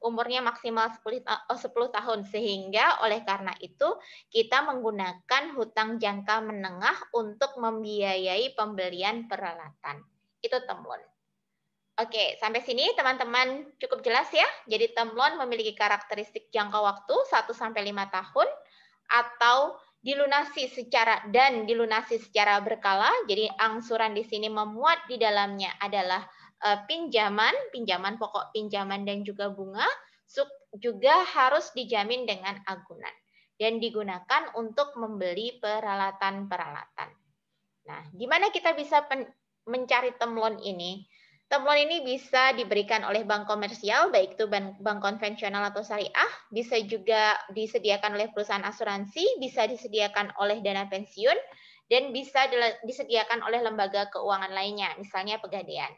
umurnya maksimal 10 tahun. Sehingga oleh karena itu kita menggunakan hutang jangka menengah untuk membiayai pembelian peralatan. Itu term loan. Oke, sampai sini teman-teman cukup jelas ya. Jadi term loan memiliki karakteristik jangka waktu 1 sampai 5 tahun atau dilunasi secara berkala. Jadi angsuran di sini memuat di dalamnya adalah pinjaman pokok pinjaman dan juga bunga, juga harus dijamin dengan agunan dan digunakan untuk membeli peralatan-peralatan. Nah, gimana kita bisa mencari term loan ini? Term loan ini bisa diberikan oleh bank komersial, baik itu bank konvensional atau syariah, bisa juga disediakan oleh perusahaan asuransi, bisa disediakan oleh dana pensiun, dan bisa disediakan oleh lembaga keuangan lainnya, misalnya Pegadaian.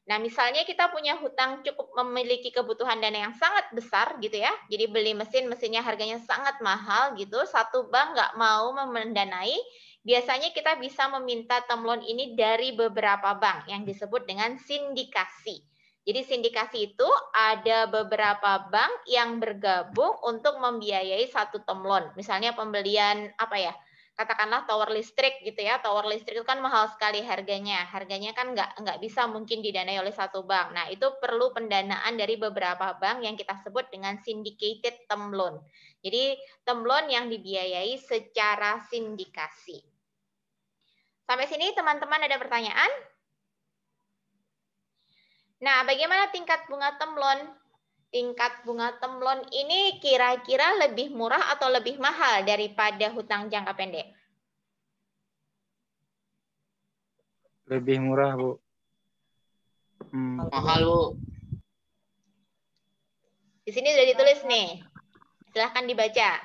Nah, misalnya kita punya hutang cukup memiliki kebutuhan dana yang sangat besar gitu ya. Jadi beli mesinnya harganya sangat mahal gitu. Satu bank nggak mau mendanai. Biasanya kita bisa meminta term loan ini dari beberapa bank yang disebut dengan sindikasi. Jadi sindikasi itu ada beberapa bank yang bergabung untuk membiayai satu term loan. Misalnya pembelian katakanlah tower listrik gitu ya. Tower listrik itu kan mahal sekali harganya. Harganya kan nggak bisa mungkin didanai oleh satu bank. Nah, itu perlu pendanaan dari beberapa bank yang kita sebut dengan syndicated term loan. Jadi, term loan yang dibiayai secara sindikasi. Sampai sini teman-teman ada pertanyaan? Nah, bagaimana tingkat bunga term loan? Tingkat bunga term loan ini kira-kira lebih murah atau lebih mahal daripada hutang jangka pendek? Lebih murah, Bu. Mahal, Bu. Di sini sudah ditulis nih. Silahkan dibaca.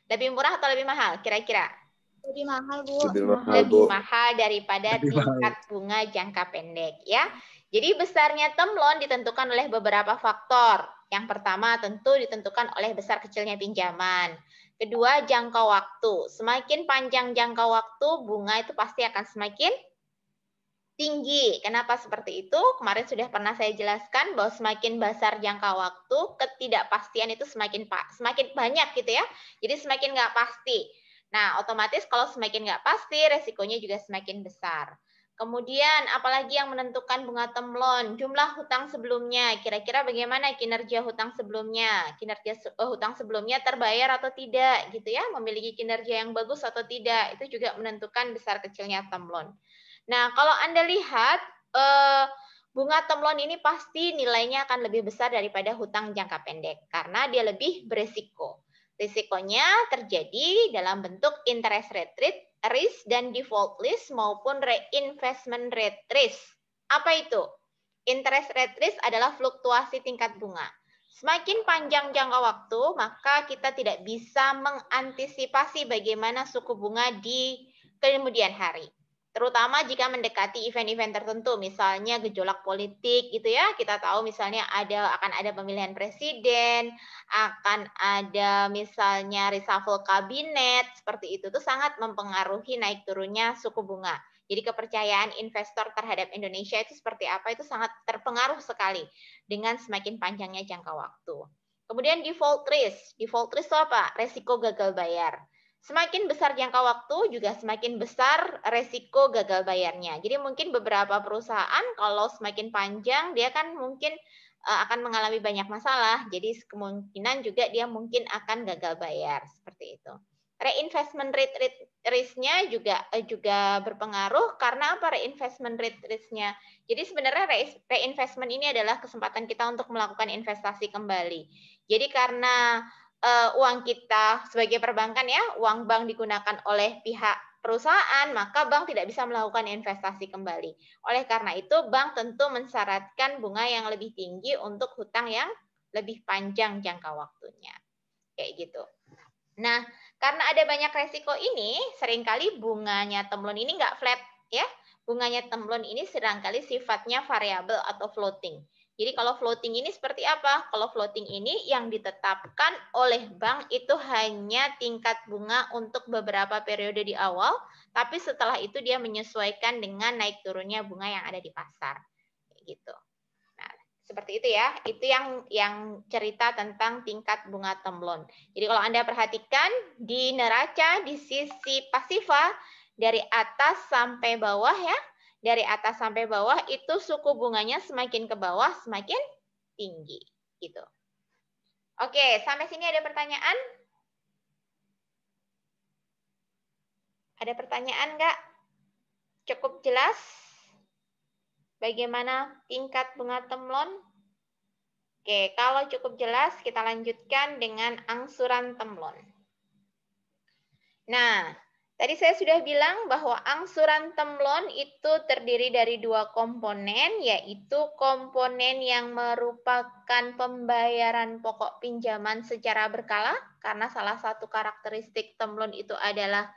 Lebih murah atau lebih mahal kira-kira? Lebih mahal, Bu. Lebih mahal daripada tingkat bunga jangka pendek ya. Jadi besarnya term loan ditentukan oleh beberapa faktor. Yang pertama tentu ditentukan oleh besar kecilnya pinjaman. Kedua, jangka waktu. Semakin panjang jangka waktu, bunga itu pasti akan semakin tinggi. Kenapa seperti itu? Kemarin sudah pernah saya jelaskan bahwa semakin besar jangka waktu, ketidakpastian itu semakin banyak gitu ya. Jadi semakin nggak pasti. Nah, otomatis kalau semakin nggak pasti, resikonya juga semakin besar. Kemudian, apalagi yang menentukan bunga term loan? Jumlah hutang sebelumnya. Kira-kira bagaimana kinerja hutang sebelumnya? Kinerja hutang sebelumnya terbayar atau tidak, gitu ya? Memiliki kinerja yang bagus atau tidak? Itu juga menentukan besar kecilnya term loan. Nah, kalau Anda lihat, bunga term loan ini pasti nilainya akan lebih besar daripada hutang jangka pendek, karena dia lebih berisiko. Risikonya terjadi dalam bentuk interest rate risk dan default risk maupun reinvestment rate risk. Apa itu? Interest rate risk adalah fluktuasi tingkat bunga. Semakin panjang jangka waktu, maka kita tidak bisa mengantisipasi bagaimana suku bunga di kemudian hari. Terutama jika mendekati event-event tertentu, misalnya gejolak politik gitu ya. Kita tahu misalnya akan ada pemilihan presiden, akan ada misalnya reshuffle kabinet, seperti itu tuh sangat mempengaruhi naik turunnya suku bunga. Jadi kepercayaan investor terhadap Indonesia itu seperti apa, itu sangat terpengaruh sekali dengan semakin panjangnya jangka waktu. Kemudian default risk. Default risk itu apa? Resiko gagal bayar. Semakin besar jangka waktu, juga semakin besar resiko gagal bayarnya. Jadi mungkin beberapa perusahaan kalau semakin panjang, dia kan mungkin akan mengalami banyak masalah. Jadi kemungkinan juga dia mungkin akan gagal bayar. Seperti itu. Reinvestment rate risk-nya juga berpengaruh. Karena apa reinvestment rate risk-nya? Jadi sebenarnya reinvestment ini adalah kesempatan kita untuk melakukan investasi kembali. Jadi karena uang kita sebagai perbankan ya, uang bank digunakan oleh pihak perusahaan, maka bank tidak bisa melakukan investasi kembali. Oleh karena itu, bank tentu mensyaratkan bunga yang lebih tinggi untuk hutang yang lebih panjang jangka waktunya. Kayak gitu. Nah, karena ada banyak resiko ini, seringkali bunganya term loan ini nggak flat ya. Bunganya term loan ini seringkali sifatnya variabel atau floating. Jadi kalau floating ini seperti apa? Kalau floating ini yang ditetapkan oleh bank itu hanya tingkat bunga untuk beberapa periode di awal, tapi setelah itu dia menyesuaikan dengan naik turunnya bunga yang ada di pasar. Kayak gitu. seperti itu ya. Itu yang cerita tentang tingkat bunga temlon. Jadi kalau Anda perhatikan di neraca di sisi pasifa dari atas sampai bawah ya. Dari atas sampai bawah itu suku bunganya semakin ke bawah semakin tinggi gitu. Oke, sampai sini ada pertanyaan? Ada pertanyaan nggak? Cukup jelas? Bagaimana tingkat bunga temlon? Oke, kalau cukup jelas kita lanjutkan dengan angsuran temlon. Nah, tadi saya sudah bilang bahwa angsuran temlon itu terdiri dari dua komponen, yaitu komponen yang merupakan pembayaran pokok pinjaman secara berkala, karena salah satu karakteristik temlon itu adalah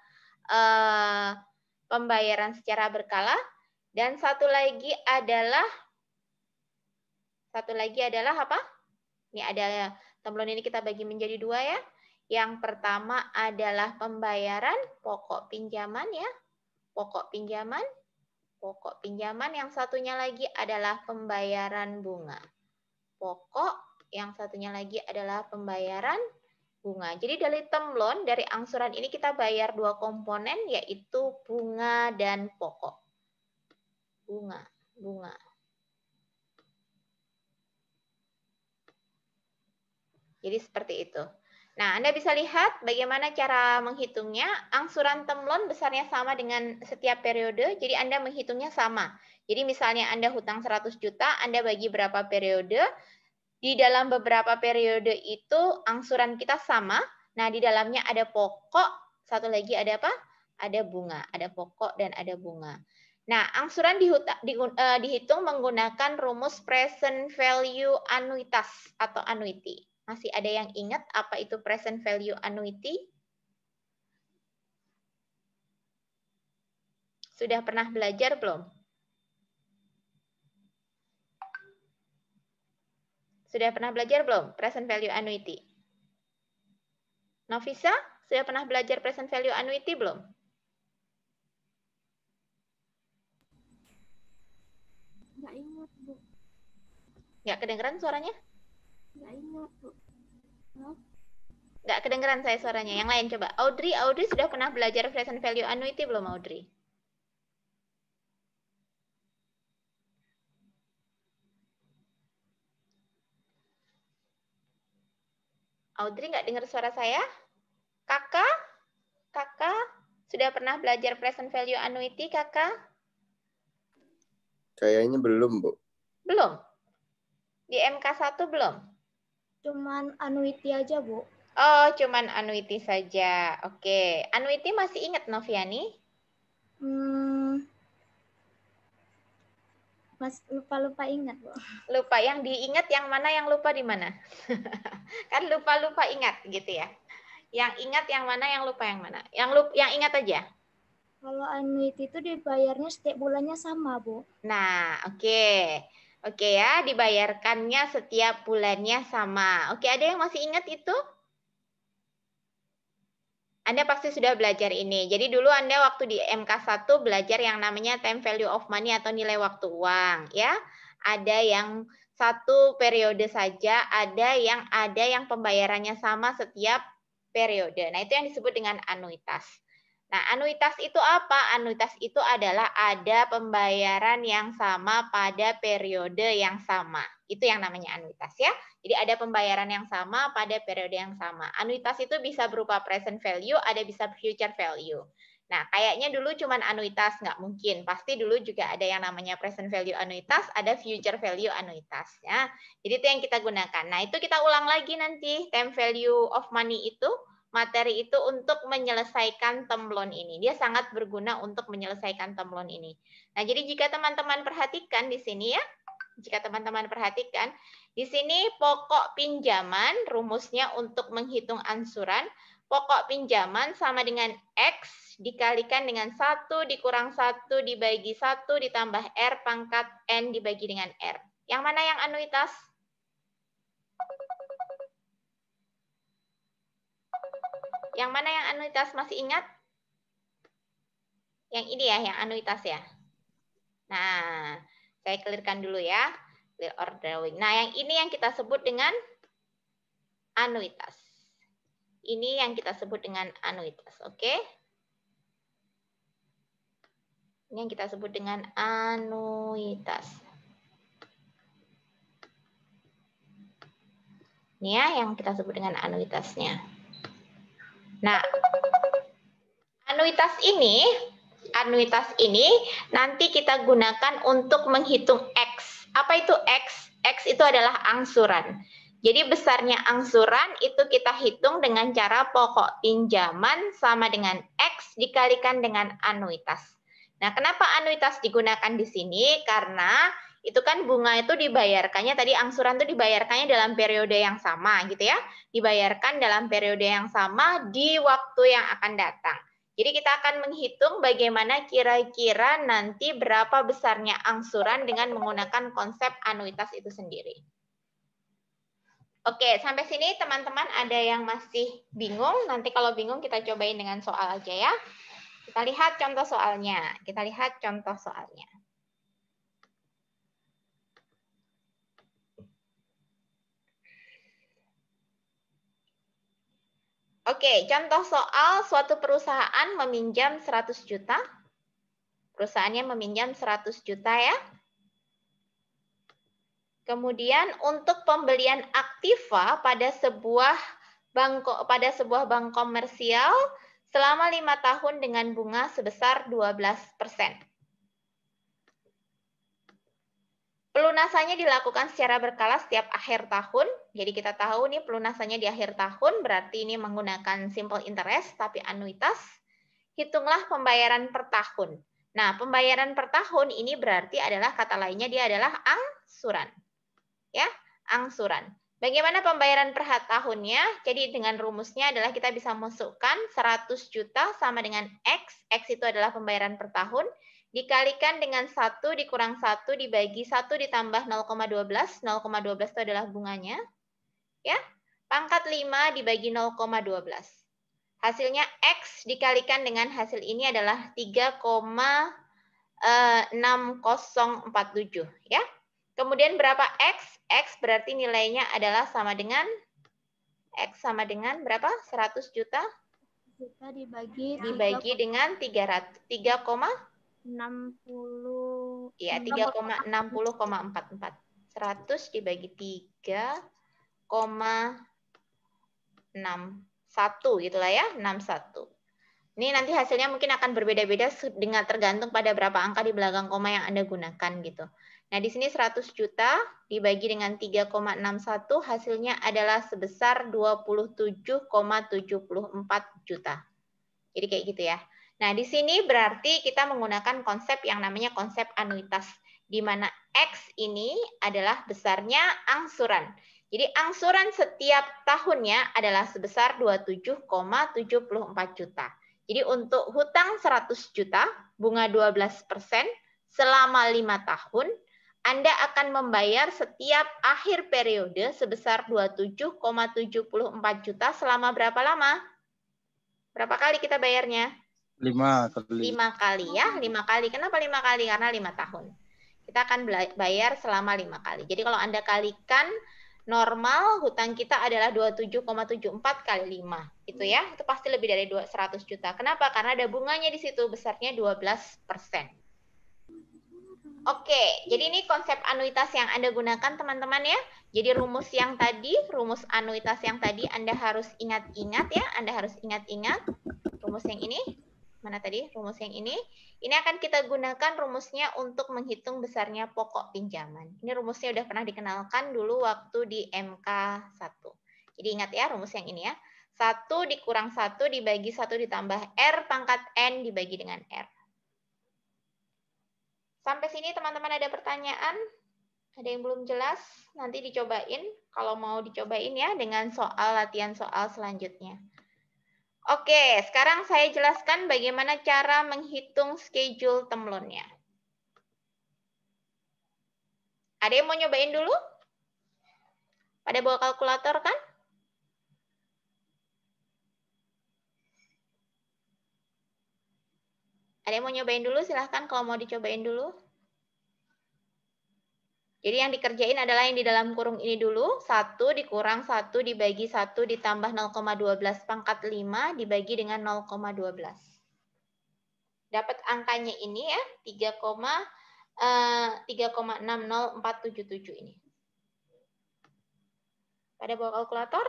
pembayaran secara berkala. Dan satu lagi adalah apa? Ini ada temlon ini kita bagi menjadi dua ya. Yang pertama adalah pembayaran pokok pinjaman ya. Pokok pinjaman. Yang satunya lagi adalah pembayaran bunga. Pokok, yang satunya lagi adalah pembayaran bunga. Jadi dari temlon, dari angsuran ini kita bayar dua komponen yaitu bunga dan pokok. Bunga. Jadi seperti itu. Nah, Anda bisa lihat bagaimana cara menghitungnya. Angsuran temlon besarnya sama dengan setiap periode, jadi Anda menghitungnya sama. Jadi misalnya Anda hutang 100 juta, Anda bagi berapa periode. Di dalam beberapa periode itu angsuran kita sama. Nah, di dalamnya ada pokok, satu lagi ada apa? Ada bunga, ada pokok dan ada bunga. Nah, angsuran dihitung menggunakan rumus present value anuitas atau annuity. Masih ada yang ingat apa itu present value annuity? Sudah pernah belajar belum? Sudah pernah belajar belum present value annuity? Novisa, sudah pernah belajar present value annuity belum? Nggak ingat, Bu. Nggak kedengeran suaranya? Nggak ingat, Bu. Hah? Nggak kedengeran saya suaranya. Yang lain coba. Audrey sudah pernah belajar present value annuity belum, Audrey? Audrey nggak dengar suara saya? Kakak sudah pernah belajar present value annuity, Kakak? Kayaknya belum, Bu. Belum? Di MK1 belum? Cuman annuity aja, Bu. Oh, cuman annuity saja. Oke. Annuity masih ingat, Noviani? Mas lupa ingat, Bu. Lupa. Yang diingat yang mana, yang lupa di mana? Kan lupa ingat gitu ya. Yang ingat yang mana, yang lupa yang mana? Yang ingat aja. Kalau annuity itu dibayarnya setiap bulannya sama, Bu. Nah, oke. Oke ya, dibayarkannya setiap bulannya sama. Oke, ada yang masih ingat itu? Anda pasti sudah belajar ini. Jadi dulu Anda waktu di MK1 belajar yang namanya time value of money atau nilai waktu uang, ya. Ada yang satu periode saja, ada yang pembayarannya sama setiap periode. Nah, itu yang disebut dengan anuitas. Nah, anuitas itu apa? Anuitas itu adalah ada pembayaran yang sama pada periode yang sama. Itu yang namanya anuitas ya. Jadi ada pembayaran yang sama pada periode yang sama. Anuitas itu bisa berupa present value, ada bisa future value. Nah, kayaknya dulu cuman anuitas, nggak mungkin. Pasti dulu juga ada yang namanya present value anuitas, ada future value anuitas. Ya. Jadi itu yang kita gunakan. Nah, itu kita ulang lagi nanti, time value of money itu, materi itu untuk menyelesaikan temlon ini. Dia sangat berguna untuk menyelesaikan temlon ini. Nah, jadi jika teman-teman perhatikan di sini ya, jika teman-teman perhatikan, di sini pokok pinjaman, rumusnya untuk menghitung angsuran, pokok pinjaman sama dengan X dikalikan dengan 1 dikurang 1 dibagi 1 ditambah R pangkat N dibagi dengan R. Yang mana yang anuitas? Yang mana yang anuitas, masih ingat? Yang ini ya, yang anuitas ya. Nah, saya clearkan dulu ya. Will or drawing. Nah, yang ini yang kita sebut dengan anuitas. Ini yang kita sebut dengan anuitas, oke? Ini yang kita sebut dengan anuitas. Ini ya yang kita sebut dengan anuitasnya. Nah, anuitas ini nanti kita gunakan untuk menghitung X. Apa itu X? X itu adalah angsuran. Jadi besarnya angsuran itu kita hitung dengan cara pokok pinjaman sama dengan X dikalikan dengan anuitas. Nah, kenapa anuitas digunakan di sini? Karena itu kan bunga itu dibayarkannya, tadi angsuran itu dibayarkannya dalam periode yang sama gitu ya. Dibayarkan dalam periode yang sama di waktu yang akan datang. Jadi kita akan menghitung bagaimana kira-kira nanti berapa besarnya angsuran dengan menggunakan konsep anuitas itu sendiri. Oke, sampai sini teman-teman ada yang masih bingung? Nanti kalau bingung kita cobain dengan soal aja ya. Kita lihat contoh soalnya. Oke, contoh soal suatu perusahaan meminjam 100 juta. Perusahaannya meminjam 100 juta ya. Kemudian untuk pembelian aktiva pada sebuah bank komersial selama 5 tahun dengan bunga sebesar 12%. Pelunasannya dilakukan secara berkala setiap akhir tahun. Jadi kita tahu nih pelunasannya di akhir tahun berarti ini menggunakan simple interest tapi anuitas. Hitunglah pembayaran per tahun. Nah, pembayaran per tahun ini berarti adalah kata lainnya dia adalah angsuran. Ya, angsuran. Bagaimana pembayaran per tahunnya? Jadi dengan rumusnya adalah kita bisa masukkan 100 juta sama dengan X. X itu adalah pembayaran per tahun. Dikalikan dengan 1 dikurang 1 dibagi 1 ditambah 0,12. 0,12 itu adalah bunganya. Ya, pangkat 5 dibagi 0,12. Hasilnya X dikalikan dengan hasil ini adalah 3,6047. Ya. Kemudian berapa X? X berarti nilainya adalah sama dengan X sama dengan berapa? 100 juta? Juta dibagi dengan 3,60 ya 3,60,44. 100 dibagi 3,61 gitulah ya, 61. Ini nanti hasilnya mungkin akan berbeda-beda dengan tergantung pada berapa angka di belakang koma yang Anda gunakan gitu. Nah, di sini 100 juta dibagi dengan 3,61 hasilnya adalah sebesar 27,74 juta. Jadi kayak gitu ya. Nah, di sini berarti kita menggunakan konsep yang namanya konsep anuitas, di mana X ini adalah besarnya angsuran. Jadi angsuran setiap tahunnya adalah sebesar 27,74 juta. Jadi untuk hutang 100 juta, bunga 12% selama 5 tahun, Anda akan membayar setiap akhir periode sebesar 27,74 juta selama berapa lama? Berapa kali kita bayarnya? 5 kali. 5 kali ya, 5 kali. Kenapa 5 kali? Karena 5 tahun. Kita akan bayar selama 5 kali. Jadi kalau Anda kalikan normal hutang kita adalah 27,74 kali 5. Itu ya, itu pasti lebih dari 100 juta. Kenapa? Karena ada bunganya di situ, besarnya 12%. Oke, jadi ini konsep anuitas yang Anda gunakan teman-teman ya. Jadi rumus yang tadi, rumus anuitas yang tadi Anda harus ingat-ingat ya. Anda harus ingat-ingat rumus yang ini. Mana tadi rumus yang ini? Ini akan kita gunakan rumusnya untuk menghitung besarnya pokok pinjaman. Ini rumusnya udah pernah dikenalkan dulu waktu di MK1. Jadi ingat ya rumus yang ini ya. 1 dikurang 1 dibagi 1 ditambah R pangkat N dibagi dengan R. Sampai sini teman-teman ada pertanyaan? Ada yang belum jelas? Nanti dicobain. Kalau mau dicobain ya dengan soal latihan soal selanjutnya. Oke, sekarang saya jelaskan bagaimana cara menghitung schedule term loan-nya. Ada yang mau nyobain dulu? Pada bawa kalkulator kan? Ada yang mau nyobain dulu? Silahkan kalau mau dicobain dulu. Jadi yang dikerjain adalah yang di dalam kurung ini dulu. 1 dikurang 1 dibagi 1 ditambah 0,12 pangkat 5 dibagi dengan 0,12. Dapat angkanya ini ya, 3,60477 ini. Pada bawa kalkulator?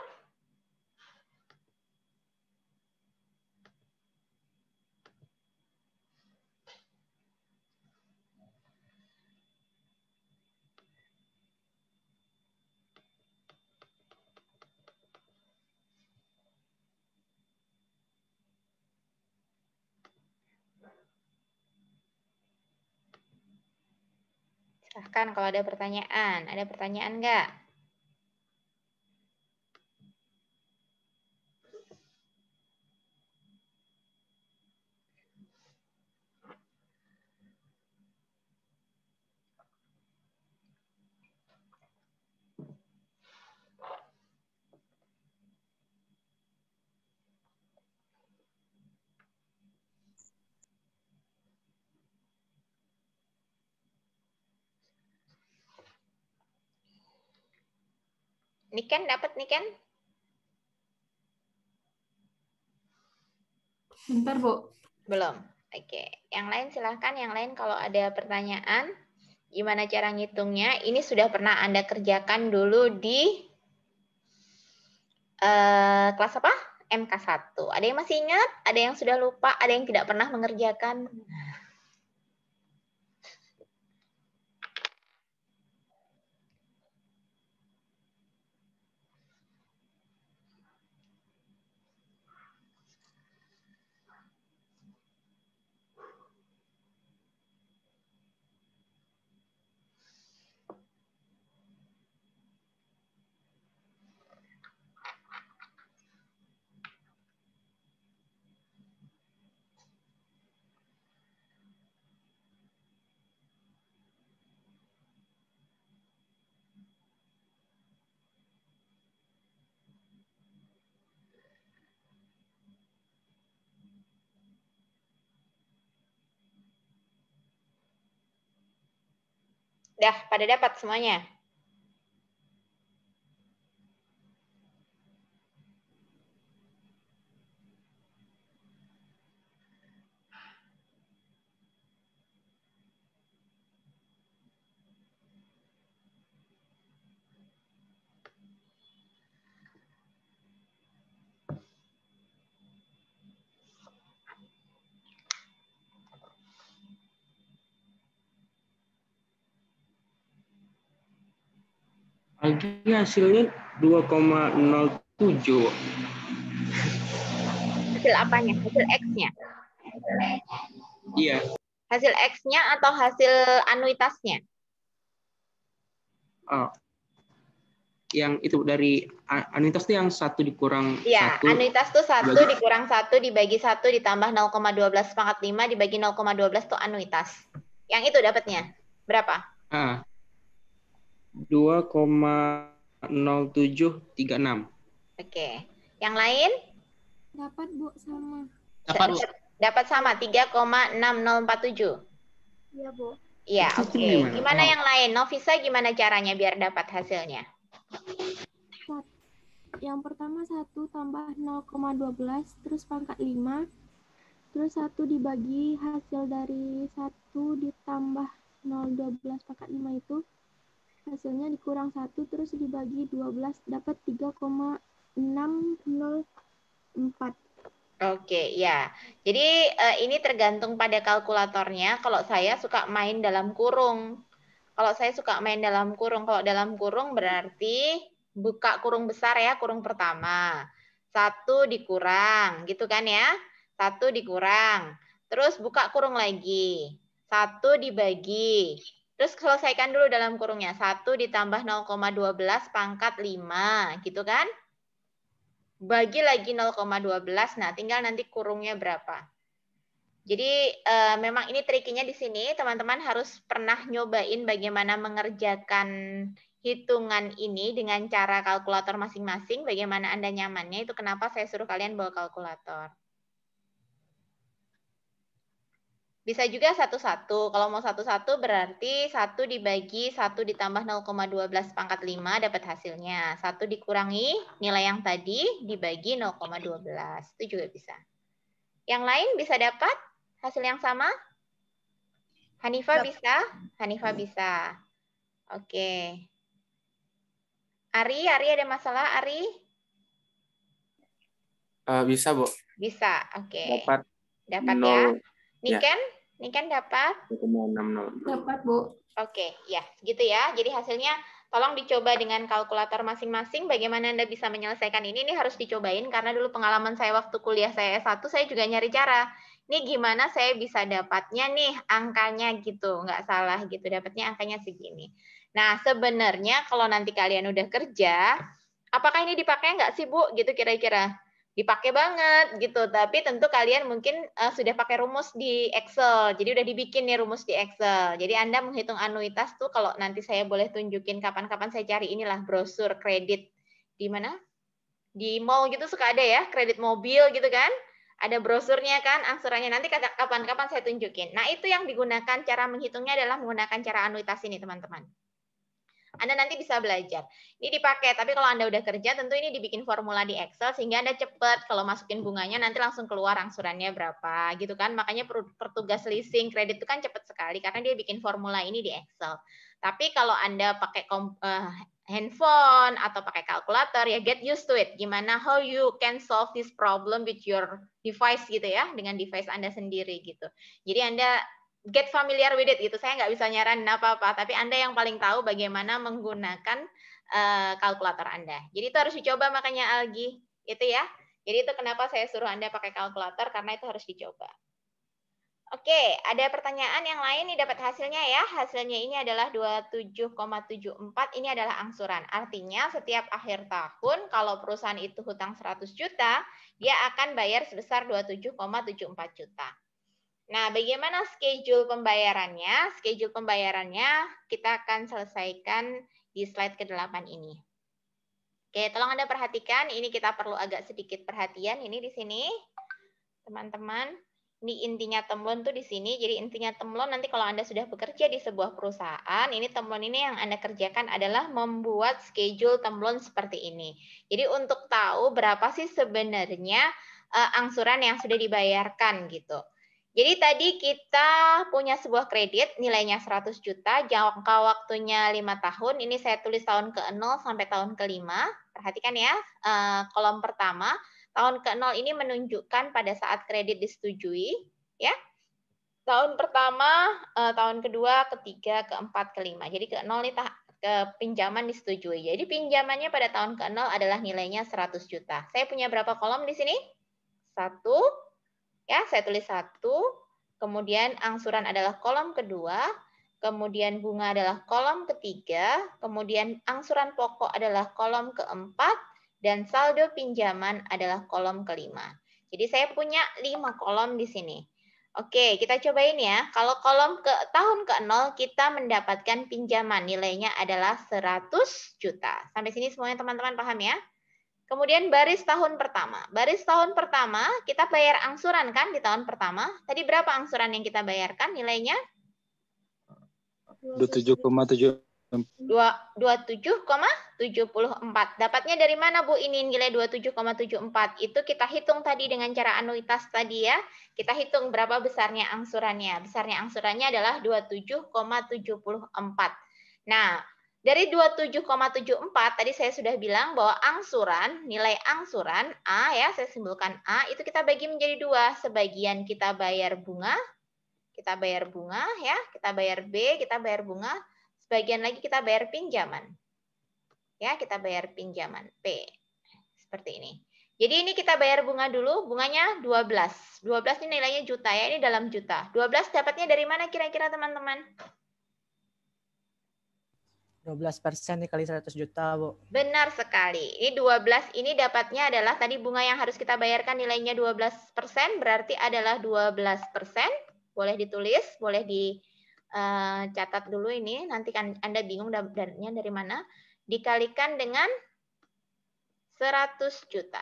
Silahkan kalau ada pertanyaan. Ada pertanyaan nggak? Niken dapat Niken? Bentar, Bu. Belum. Oke. Yang lain silahkan. Yang lain kalau ada pertanyaan, gimana cara ngitungnya? Ini sudah pernah Anda kerjakan dulu di kelas apa? MK1. Ada yang masih ingat? Ada yang sudah lupa? Ada yang tidak pernah mengerjakan? Dah, pada dapat semuanya? Lagi hasilnya 2,07. Hasil apanya? Hasil X-nya? Iya. Hasil X-nya atau hasil anuitasnya? Oh. Yang itu dari anuitas itu yang 1 dikurang 1. Iya, anuitas tuh 1 dikurang 1 dibagi 1 ditambah 0,12 pangkat 5 dibagi 0,12 tuh anuitas. Yang itu dapatnya berapa? 2,0736. Oke. Yang lain? Dapat, Bu, sama. Dapat sama 3,6047. Iya, Bu. Iya, Itu oke. gimana? Gimana yang lain? Novisa gimana caranya biar dapat hasilnya? Yang pertama 1 tambah 0,12 terus pangkat 5 terus 1 dibagi hasil dari 1 ditambah 0,12 pangkat 5 itu hasilnya dikurang 1 terus dibagi 12 dapat 3,604. Oke, ya. Jadi ini tergantung pada kalkulatornya. Kalau saya suka main dalam kurung. Kalau dalam kurung berarti buka kurung besar ya, kurung pertama. 1 dikurang, gitu kan ya. 1 dikurang. Terus buka kurung lagi. 1 dibagi. Terus selesaikan dulu dalam kurungnya. 1 ditambah 0,12 pangkat 5, gitu kan? Bagi lagi 0,12, nah tinggal nanti kurungnya berapa. Jadi memang ini trikinya di sini, teman-teman harus pernah nyobain bagaimana mengerjakan hitungan ini dengan cara kalkulator masing-masing, bagaimana Anda nyamannya, itu kenapa saya suruh kalian bawa kalkulator. Bisa juga satu-satu. Kalau mau satu-satu berarti 1 dibagi 1 ditambah 0,12 pangkat 5 dapat hasilnya. 1 dikurangi nilai yang tadi dibagi 0,12. Itu juga bisa. Yang lain bisa dapat hasil yang sama? Hanifah bisa? Hanifah bisa. Oke. Ari ada masalah, Ari? Bisa, Bu. Bisa, oke. Dapat 0, ya. ya. Niken dapat? 0,60. Dapat, Bu. Oke, ya, gitu ya. Jadi hasilnya tolong dicoba dengan kalkulator masing-masing. Bagaimana Anda bisa menyelesaikan ini harus dicobain karena dulu pengalaman saya waktu kuliah saya S1 saya juga nyari cara. Ini gimana saya bisa dapatnya nih angkanya gitu, nggak salah gitu. Dapatnya angkanya segini. Nah, sebenarnya kalau nanti kalian udah kerja, apakah ini dipakai nggak sih Bu? Gitu kira-kira. Dipakai banget gitu, tapi tentu kalian mungkin sudah pakai rumus di Excel, jadi udah dibikin nih rumus di Excel. Jadi Anda menghitung anuitas tuh kalau nanti saya boleh tunjukin kapan-kapan saya cari inilah brosur kredit di mana? Di mall gitu suka ada ya, kredit mobil gitu kan? Ada brosurnya kan, angsurannya nanti kapan-kapan saya tunjukin. Nah itu yang digunakan cara menghitungnya adalah menggunakan cara anuitas ini teman-teman. Anda nanti bisa belajar. Ini dipakai, tapi kalau Anda udah kerja, tentu ini dibikin formula di Excel, sehingga Anda cepat. Kalau masukin bunganya, nanti langsung keluar angsurannya berapa, gitu kan. Makanya pertugas leasing kredit itu kan cepat sekali, karena dia bikin formula ini di Excel. Tapi kalau Anda pakai handphone atau pakai kalkulator, ya get used to it. Gimana how you can solve this problem with your device gitu ya, dengan device Anda sendiri gitu. Jadi Anda get familiar with it gitu. Saya nggak bisa nyaranin apa-apa, tapi Anda yang paling tahu bagaimana menggunakan kalkulator Anda. Jadi itu harus dicoba makanya Algi, itu ya. Jadi itu kenapa saya suruh Anda pakai kalkulator karena itu harus dicoba. Oke, ada pertanyaan yang lain nih dapat hasilnya ya. Hasilnya ini adalah 27,74. Ini adalah angsuran. Artinya setiap akhir tahun kalau perusahaan itu hutang 100 juta, dia akan bayar sebesar 27,74 juta. Nah, bagaimana schedule pembayarannya? Schedule pembayarannya kita akan selesaikan di slide ke-8 ini. Oke, tolong Anda perhatikan. Ini kita perlu agak sedikit perhatian. Ini di sini, teman-teman. Ini intinya temlon tuh di sini. Jadi intinya temlon nanti kalau Anda sudah bekerja di sebuah perusahaan, ini temlon ini yang Anda kerjakan adalah membuat schedule temlon seperti ini. Jadi untuk tahu berapa sih sebenarnya angsuran yang sudah dibayarkan gitu. Jadi tadi kita punya sebuah kredit nilainya 100 juta, jangka waktunya 5 tahun. Ini saya tulis tahun ke-0 sampai tahun ke-5. Perhatikan ya, kolom pertama. Tahun ke-0 ini menunjukkan pada saat kredit disetujui. Ya. Tahun pertama, tahun kedua, ketiga, keempat, kelima. Jadi ke-0 ini pinjaman disetujui. Jadi pinjamannya pada tahun ke-0 adalah nilainya 100 juta. Saya punya berapa kolom di sini? 1. Ya, saya tulis 1, kemudian angsuran adalah kolom kedua, kemudian bunga adalah kolom ketiga, kemudian angsuran pokok adalah kolom keempat, dan saldo pinjaman adalah kolom kelima. Jadi saya punya 5 kolom di sini. Oke, kita cobain ya. Kalau kolom tahun ke-0 kita mendapatkan pinjaman nilainya adalah 100 juta. Sampai sini semuanya teman-teman paham ya? Kemudian baris tahun pertama. Baris tahun pertama kita bayar angsuran kan di tahun pertama. Tadi berapa angsuran yang kita bayarkan nilainya? 27,7. 27,74. Dapatnya dari mana Bu ini nilai 27,74? Itu kita hitung tadi dengan cara anuitas tadi ya. Kita hitung berapa besarnya angsurannya. Besarnya angsurannya adalah 27,74. Nah, dari 27,74 tadi saya sudah bilang bahwa angsuran, nilai angsuran A ya, saya simpulkan A, itu kita bagi menjadi 2. Sebagian kita bayar bunga ya, kita bayar B, kita bayar bunga, sebagian lagi kita bayar pinjaman. Ya, kita bayar pinjaman P. Seperti ini. Jadi ini kita bayar bunga dulu, bunganya 12. 12 ini nilainya juta ya, ini dalam juta. 12 dapatnya dari mana kira-kira teman-teman? 12% dikali 100 juta, Bu. Benar sekali. Ini 12 ini dapatnya adalah tadi bunga yang harus kita bayarkan nilainya 12%, berarti adalah 12%. Boleh ditulis, boleh dicatat dulu ini. Nanti kan Anda bingung dapatnya dari mana. Dikalikan dengan 100 juta.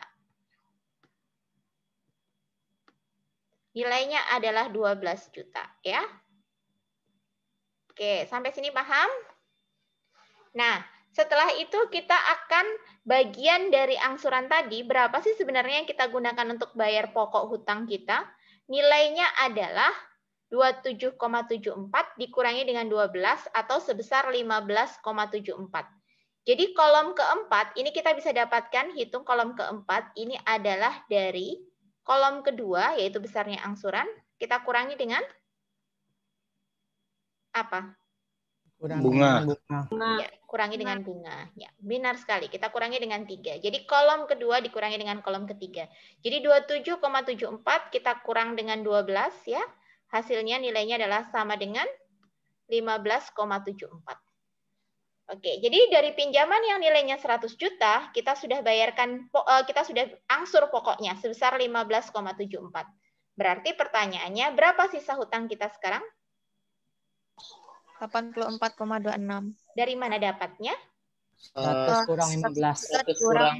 Nilainya adalah 12 juta, ya. Oke, sampai sini paham? Nah, setelah itu kita akan bagian dari angsuran tadi, berapa sih sebenarnya yang kita gunakan untuk bayar pokok hutang kita? Nilainya adalah 27,74 dikurangi dengan 12 atau sebesar 15,74. Jadi kolom keempat, ini kita bisa dapatkan, hitung kolom keempat, ini adalah dari kolom kedua, yaitu besarnya angsuran, kita kurangi dengan apa? Bunga. Ya, kurangi dengan bunga. Ya, benar sekali. Kita kurangi dengan 3. Jadi kolom kedua dikurangi dengan kolom ketiga. Jadi 27,74 kita kurang dengan 12 ya. Hasilnya nilainya adalah sama dengan 15,74. Oke, jadi dari pinjaman yang nilainya 100 juta, kita sudah bayarkan kita sudah angsur pokoknya sebesar 15,74. Berarti pertanyaannya, berapa sisa hutang kita sekarang? 84,26. Dari mana dapatnya? 100 kurang 15. 100 kurang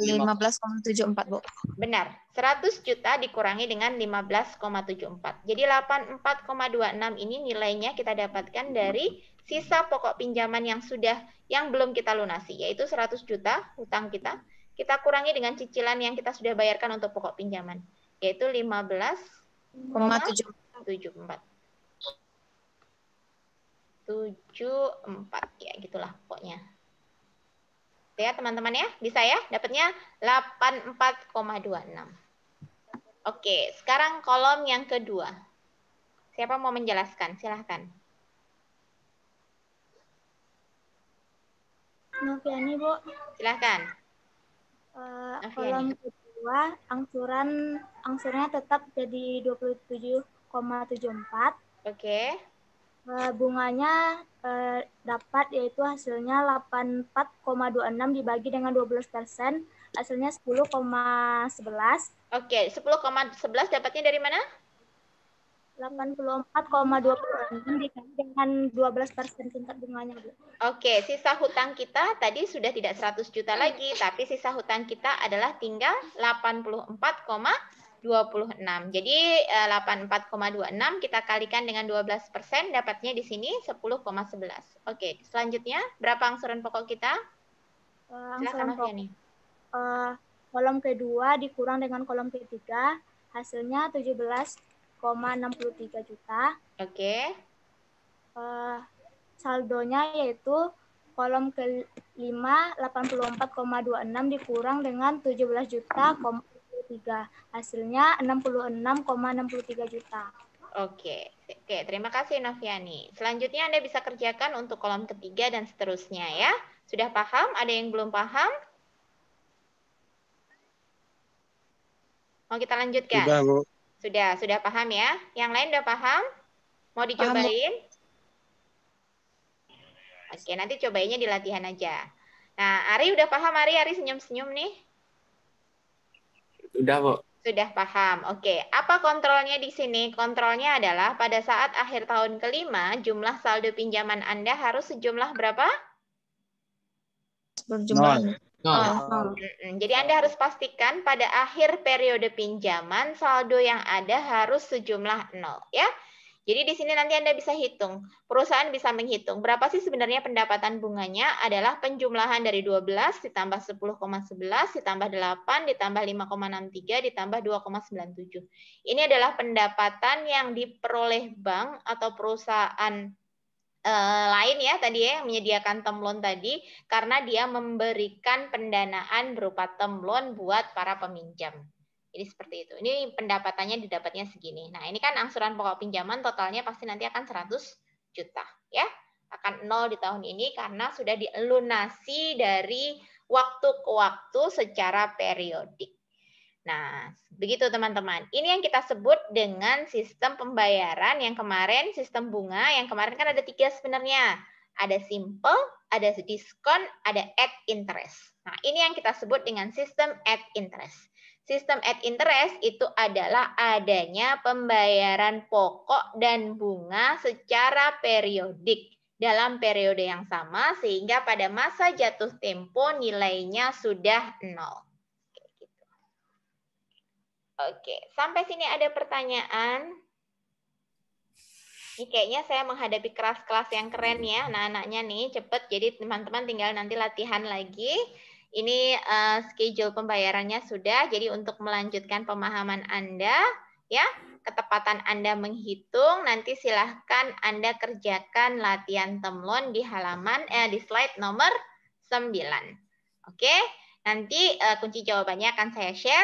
15,74, Bu. Benar, 100 juta dikurangi dengan 15,74. Jadi 84,26 ini nilainya kita dapatkan dari sisa pokok pinjaman yang belum kita lunasi, yaitu 100 juta hutang kita. Kita kurangi dengan cicilan yang kita sudah bayarkan untuk pokok pinjaman, yaitu 15,74. 74 ya, gitulah pokoknya. Ya teman-teman ya, bisa ya, dapatnya 84,26. Oke, sekarang kolom yang kedua. Siapa mau menjelaskan? Silahkan. Noviani, Bu. Silahkan. Kolom kedua, angsurannya tetap jadi 27,74. Oke. Bunganya dapat, yaitu hasilnya 84,26 dibagi dengan 12%, hasilnya 10,11. Oke, 10,11 dapatnya dari mana? 84,26 dikali dengan 12% tingkat bunganya, Bu. Oke, sisa hutang kita tadi sudah tidak 100 juta lagi, tapi sisa hutang kita adalah tinggal 84,26. Jadi 84,26 kita kalikan dengan 12%, dapatnya di sini 10,11. Oke, selanjutnya berapa angsuran pokok kita? Angsuran pokok kolom kedua dikurang dengan kolom ketiga, hasilnya 17,63 juta. Oke. Saldonya yaitu kolom kelima 84,26 dikurang dengan 17 juta, 3. Hasilnya 66,63 juta. Oke, terima kasih Noviani. Selanjutnya Anda bisa kerjakan untuk kolom ketiga dan seterusnya ya. Sudah paham? Ada yang belum paham? Mau kita lanjutkan? Sudah, Bu. Sudah paham ya? Yang lain udah paham? Mau dicobain? Oke, nanti cobainnya di latihan aja. Nah, Ari udah paham, Ari senyum-senyum nih. Udah, Bu. Sudah paham. Oke, apa kontrolnya di sini? Kontrolnya adalah pada saat akhir tahun kelima, jumlah saldo pinjaman Anda harus sejumlah berapa? Berjumlah 0. Jadi Anda harus pastikan pada akhir periode pinjaman saldo yang ada harus sejumlah 0 ya. Jadi di sini nanti Anda bisa hitung. Perusahaan bisa menghitung berapa sih sebenarnya pendapatan bunganya adalah penjumlahan dari 12 ditambah 10,11 ditambah 8 ditambah 5,63 ditambah 2,97. Ini adalah pendapatan yang diperoleh bank atau perusahaan lain ya tadi ya yang menyediakan term loan tadi karena dia memberikan pendanaan berupa term loan buat para peminjam. Jadi seperti itu. Ini pendapatannya didapatnya segini. Nah, ini kan angsuran pokok pinjaman totalnya pasti nanti akan 100 juta ya. Akan 0 di tahun ini karena sudah dilunasi dari waktu ke waktu secara periodik. Nah, begitu teman-teman. Ini yang kita sebut dengan sistem pembayaran yang kemarin, sistem bunga yang kemarin kan ada 3 sebenarnya. Ada simple, ada diskon, ada add interest. Nah, ini yang kita sebut dengan sistem add interest. Sistem add interest itu adalah adanya pembayaran pokok dan bunga secara periodik dalam periode yang sama sehingga pada masa jatuh tempo nilainya sudah 0. Oke, sampai sini ada pertanyaan? Ini kayaknya saya menghadapi kelas-kelas yang keren ya, anak-anaknya nih, cepet. Jadi teman-teman tinggal nanti latihan lagi. Ini schedule pembayarannya sudah, jadi untuk melanjutkan pemahaman Anda, ya, ketepatan Anda menghitung, nanti silahkan Anda kerjakan latihan temlon di halaman, di slide nomor 9. Oke, nanti kunci jawabannya akan saya share.